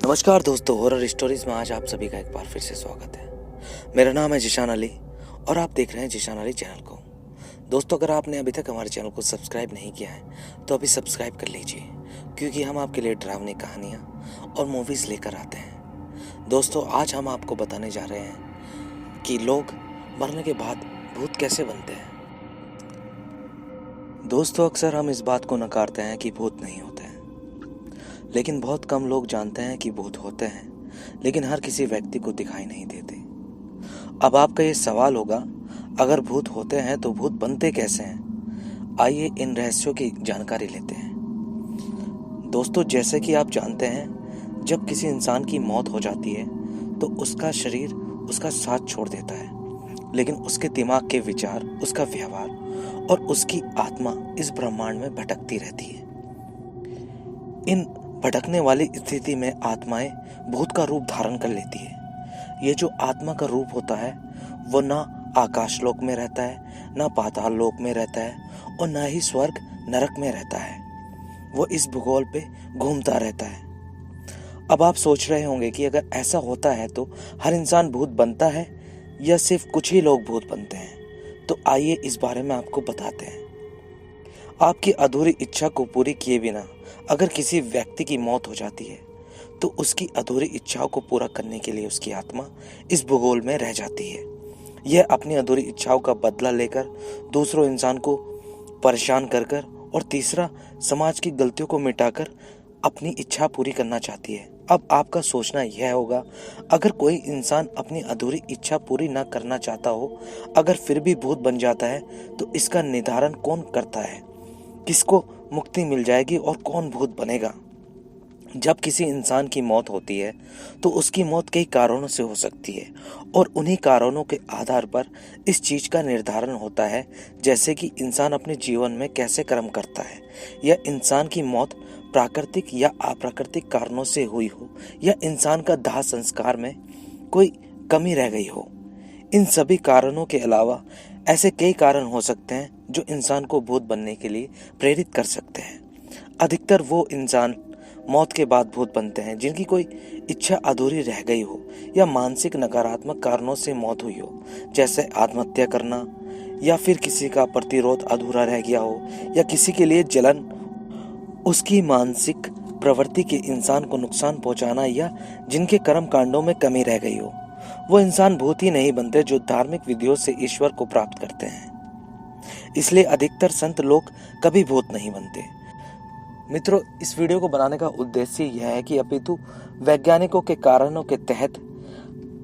नमस्कार दोस्तों, horror stories में आज आप सभी का एक बार फिर से स्वागत है। मेरा नाम है जिशान अली और आप देख रहे हैं जिशान अली चैनल को। दोस्तों, अगर आपने अभी तक हमारे चैनल को सब्सक्राइब नहीं किया है तो अभी सब्सक्राइब कर लीजिए, क्योंकि हम आपके लिए डरावनी कहानियाँ और मूवीज़ लेकर आते हैं। दोस्तों, आज हम आपको बताने जा रहे हैं कि लोग मरने के बाद भूत कैसे बनते हैं। दोस्तों, अक्सर हम इस बात को नकारते हैं कि भूत नहीं होते हैं, लेकिन बहुत कम लोग जानते हैं कि भूत होते हैं, लेकिन हर किसी व्यक्ति को दिखाई नहीं देते। अब आपका ये सवाल होगा, अगर भूत होते हैं तो भूत बनते कैसे हैं? आइए इन रहस्यों की जानकारी लेते हैं। दोस्तों, जैसे कि आप जानते हैं, जब किसी इंसान की मौत हो जाती है तो उसका शरीर उसका साथ छोड़ देता है, लेकिन उसके दिमाग के विचार, उसका व्यवहार और उसकी आत्मा इस ब्रह्मांड में भटकती रहती है। इन भटकने वाली स्थिति में आत्माएं भूत का रूप धारण कर लेती है। ये जो आत्मा का रूप होता है वो ना आकाश लोक में रहता है, ना पाताल लोक में रहता है और ना ही स्वर्ग नरक में रहता है। वो इस भूगोल पे घूमता रहता है। अब आप सोच रहे होंगे कि अगर ऐसा होता है तो हर इंसान भूत बनता है या सिर्फ कुछ ही लोग भूत बनते हैं? तो आइए इस बारे में आपको बताते हैं। आपकी अधूरी इच्छा को पूरी किए बिना अगर किसी व्यक्ति की मौत हो जाती है तो उसकी अधूरी इच्छाओं को पूरा करने के लिए उसकी आत्मा इस भूगोल में रह जाती है। यह अपनी अधूरी इच्छाओं का बदला लेकर दूसरों इंसान को परेशान कर कर और तीसरा समाज की गलतियों को मिटाकर अपनी इच्छा पूरी करना चाहती है। अब आपका सोचना यह होगा, अगर कोई इंसान अपनी अधूरी इच्छा पूरी ना करना चाहता हो, अगर फिर भी भूत बन जाता है तो इसका निर्धारण कौन करता है? किसको मुक्ति मिल जाएगी और कौन भूत बनेगा? जब किसी इंसान की मौत होती है तो उसकी मौत कई कारणों से हो सकती है और उन्हीं कारणों के आधार पर इस चीज का निर्धारण होता है, जैसे कि इंसान अपने जीवन में कैसे कर्म करता है, या इंसान की मौत प्राकृतिक या अप्राकृतिक कारणों से हुई हो, या इंसान का दाह संस्कार में कोई कमी रह गई हो। इन सभी कारणों के अलावा ऐसे कई कारण हो सकते हैं जो इंसान को भूत बनने के लिए प्रेरित कर सकते हैं। अधिकतर वो इंसान मौत के बाद भूत बनते हैं जिनकी कोई इच्छा अधूरी रह गई हो या मानसिक नकारात्मक कारणों से मौत हुई हो, जैसे आत्महत्या करना, या फिर किसी का प्रतिरोध अधूरा रह गया हो, या किसी के लिए जलन, उसकी मानसिक प्रवृत्ति के इंसान को नुकसान पहुंचाना, या जिनके कर्म कांडों में कमी रह गई हो। वो इंसान भूत ही नहीं बनते जो धार्मिक विधियों से ईश्वर को प्राप्त करते हैं। इसलिए अधिकतर संत लोग कभी भूत नहीं बनते। मित्रों, इस वीडियो को बनाने का उद्देश्य यह है कि अपितु वैज्ञानिकों के कारणों के तहत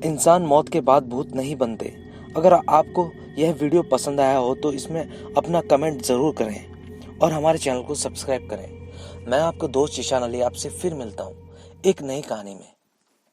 इंसान मौत के बाद भूत नहीं बनते। अगर आपको यह वीडियो पसंद आया हो तो इसमें अपना कमेंट जरूर करें और हमारे चैनल को सब्सक्राइब करें। मैं आपका दोस्त जिशान अली आपसे फिर मिलता हूँ एक नई कहानी में।